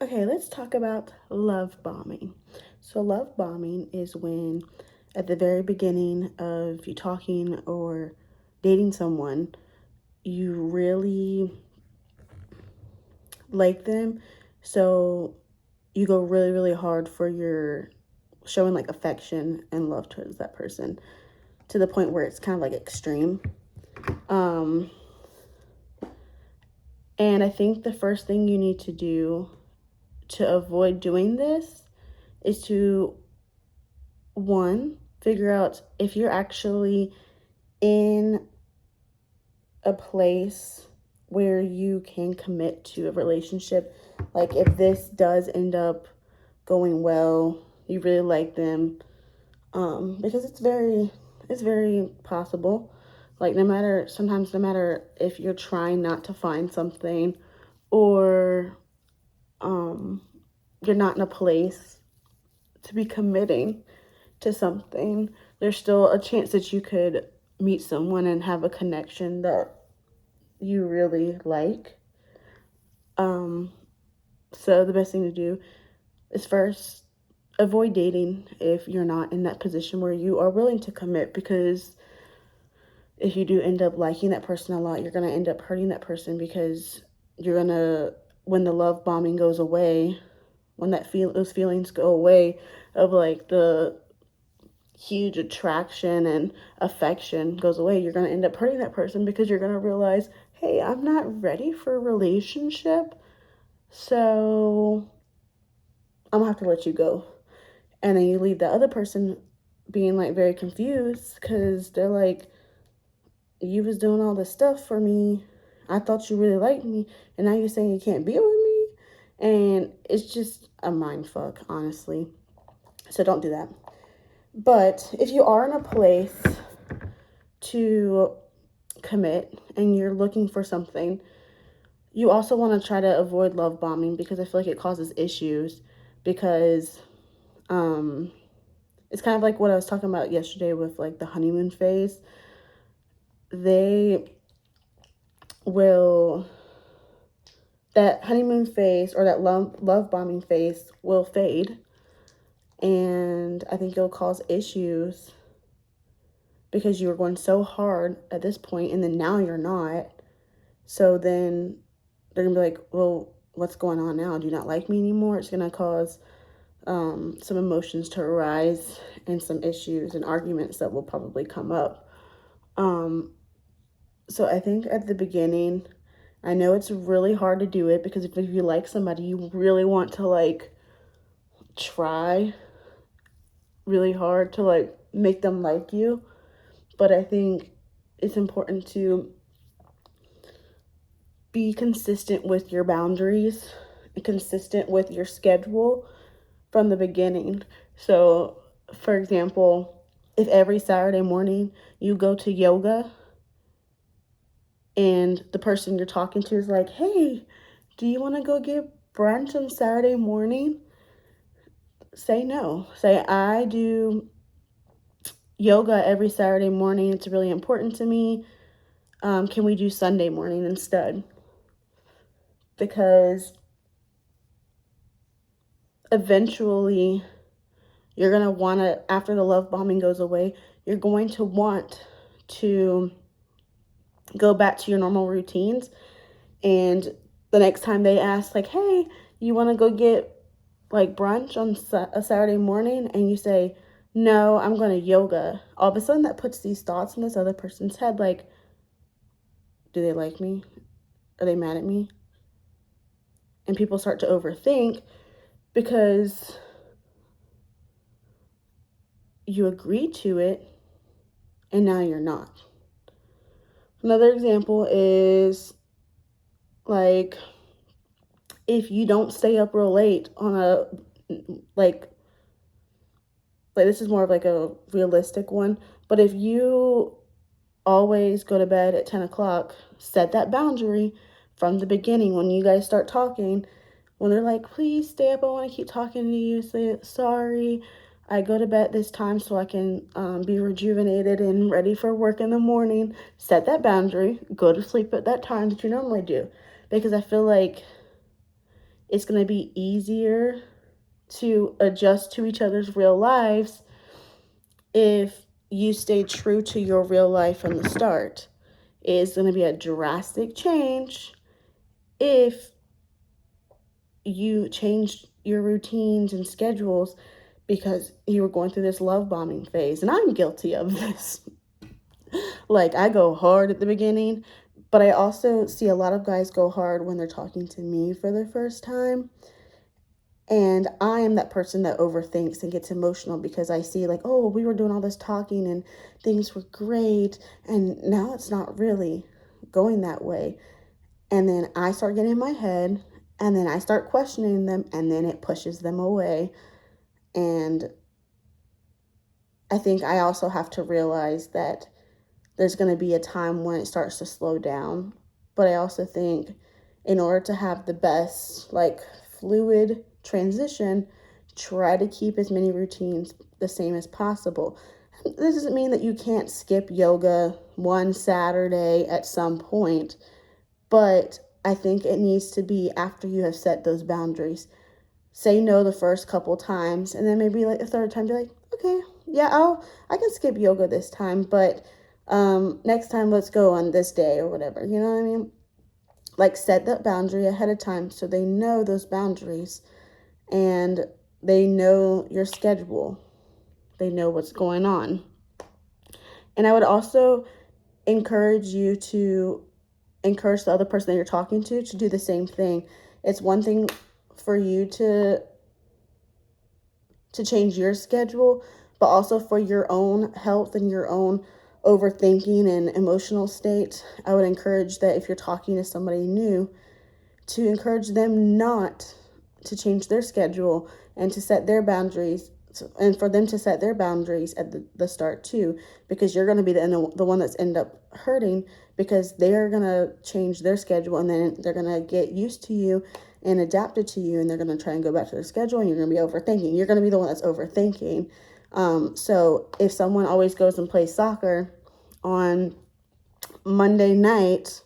Okay, let's talk about love bombing. So, love bombing is when at the very beginning of you talking or dating someone, you really like them. So, you go really, really hard for your showing like affection and love towards that person to the point where it's kind of like extreme. Um, and I think the first thing you need to do to avoid doing this is to one, figure out if you're actually in a place where you can commit to a relationship. Like if this does end up going well, you really like them, because it's very possible. Like no matter if you're trying not to find something or um, you're not in a place to be committing to something, there's still a chance that you could meet someone and have a connection that you really like. Um, so the best thing to do is first avoid dating if you're not in that position where you are willing to commit, because if you do end up liking that person a lot, you're going to end up hurting that person, because you're going to, when the love bombing goes away, when those feelings go away of like the huge attraction and affection goes away, you're going to end up hurting that person, because you're going to realize, hey, I'm not ready for a relationship, so I'm going to have to let you go. And then you leave the other person being like very confused, because they're like, you was doing all this stuff for me. I thought you really liked me, and now you're saying you can't be with me. And it's just a mind fuck, honestly. So don't do that. But if you are in a place to commit and you're looking for something, you also want to try to avoid love bombing, because I feel like it causes issues. Because um, it's kind of like what I was talking about yesterday with like the honeymoon phase. They will, that honeymoon phase or that love bombing phase will fade. And I think it'll cause issues because you were going so hard at this point and then now you're not. So then they're going to be like, well, what's going on now? Do you not like me anymore? It's going to cause some emotions to arise and some issues and arguments that will probably come up. Um, so I think at the beginning, I know it's really hard to do it, because if you like somebody, you really want to like try really hard to like make them like you. But I think it's important to be consistent with your boundaries and consistent with your schedule from the beginning. So, for example, if every Saturday morning you go to yoga and the person you're talking to is like, hey, do you want to go get brunch on Saturday morning? Say no. Say, I do yoga every Saturday morning. It's really important to me. Can we do Sunday morning instead? Because eventually you're going to want to, after the love bombing goes away, you're going to want to go back to your normal routines. And the next time they ask, like, hey, you want to go get like brunch on a Saturday morning? And you say, no, I'm going to yoga. All of a sudden that puts these thoughts in this other person's head, like, do they like me? Are they mad at me? And people start to overthink because you agreed to it and now you're not. Another example is like if you don't stay up real late on a like this is more of like a realistic one, but if you always go to bed at 10 o'clock, set that boundary from the beginning. When you guys start talking, when they're like, please stay up, I want to keep talking to you, say, sorry, I go to bed this time so I can be rejuvenated and ready for work in the morning. Set that boundary, go to sleep at that time that you normally do. Because I feel like it's going to be easier to adjust to each other's real lives if you stay true to your real life from the start. It's going to be a drastic change if you change your routines and schedules because you were going through this love bombing phase. And I'm guilty of this. Like, I go hard at the beginning, but I also see a lot of guys go hard when they're talking to me for the first time. And I am that person that overthinks and gets emotional because I see, like, oh, we were doing all this talking and things were great. And now it's not really going that way. And then I start getting in my head, and then I start questioning them, and then it pushes them away. And I think I also have to realize that there's going to be a time when it starts to slow down. But I also think in order to have the best, like, fluid transition, try to keep as many routines the same as possible. This doesn't mean that you can't skip yoga one Saturday at some point, but I think it needs to be after you have set those boundaries. Say no the first couple times, and then maybe like the third time, be like, okay, yeah, I can skip yoga this time, but next time let's go on this day or whatever. You know what I mean? Like, set that boundary ahead of time so they know those boundaries and they know your schedule. They know what's going on. And I would also encourage you to encourage the other person that you're talking to do the same thing. It's one thing for you to change your schedule, but also for your own health and your own overthinking and emotional state. I would encourage that if you're talking to somebody new, to encourage them not to change their schedule and to set their boundaries, and for them to set their boundaries at the start too, because you're going to be the one that's end up hurting, because they're going to change their schedule and then they're going to get used to you and adapted to you, and they're going to try and go back to their schedule, and you're going to be overthinking. You're going to be the one that's overthinking. So if someone always goes and plays soccer on Monday night,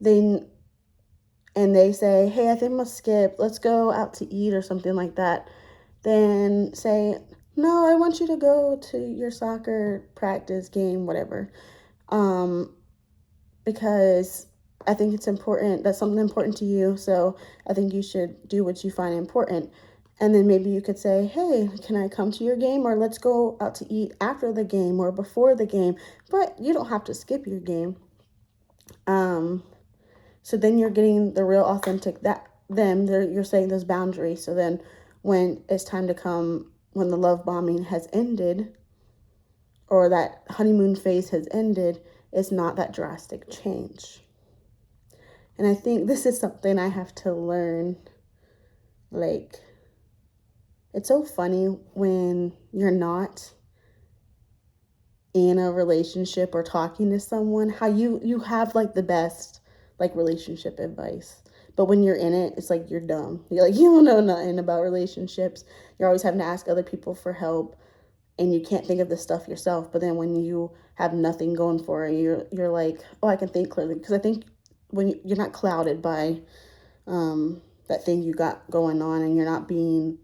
then and they say, hey, I think I'm going to skip, let's go out to eat or something like that, then say, no, I want you to go to your soccer practice, game, whatever. Because I think it's important, that's something important to you, so I think you should do what you find important. And then maybe you could say, hey, can I come to your game? Or let's go out to eat after the game or before the game. But you don't have to skip your game. So then you're getting the real authentic you're saying those boundaries. So then when it's time to come, when the love bombing has ended or that honeymoon phase has ended, it's not that drastic change. And I think this is something I have to learn. Like, it's so funny when you're not in a relationship or talking to someone, how you have like the best like relationship advice, but when you're in it, it's like you're dumb. You're like, you don't know nothing about relationships. You're always having to ask other people for help, and you can't think of the stuff yourself. But then when you have nothing going for you, you're like, oh, I can think clearly, because I think when you're not clouded by that thing you got going on, and you're not being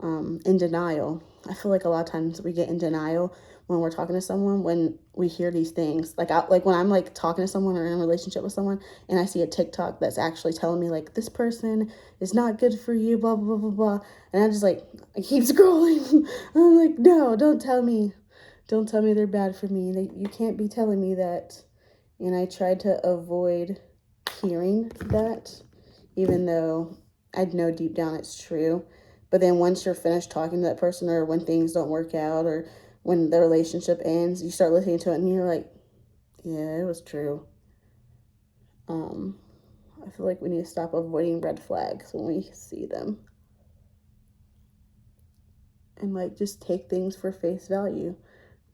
in denial. I feel like a lot of times we get in denial when we're talking to someone, when we hear these things. Like when I'm like talking to someone or in a relationship with someone, and I see a TikTok that's actually telling me like, this person is not good for you, blah blah blah blah blah, and I keep scrolling. I'm like, no, don't tell me they're bad for me. You can't be telling me that. And I tried to avoid hearing that, even though I know deep down it's true. But then once you're finished talking to that person, or when things don't work out, or when the relationship ends, you start listening to it and you're like, yeah, it was true. I feel like we need to stop avoiding red flags when we see them. And like, just take things for face value.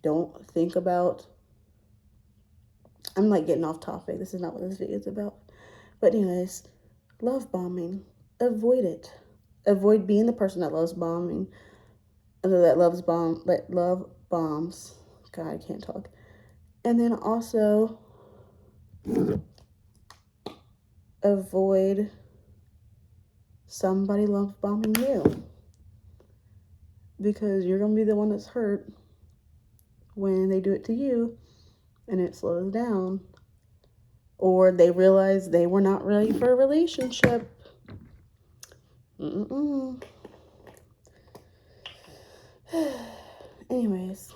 Don't think about, I'm like getting off topic. This is not what this video is about. But anyways, love bombing. Avoid it. Avoid being the person that loves bombing. That love bombs. God, I can't talk. And then also avoid somebody love bombing you. Because you're going to be the one that's hurt when they do it to you and it slows down. Or they realize they were not ready for a relationship. Anyways,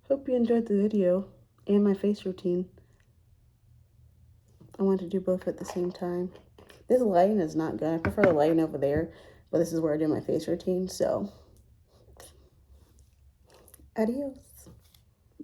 hope you enjoyed the video and my face routine. I want to do both at the same time. This lighting is not good. I prefer the lighting over there, but this is where I do my face routine, so adios.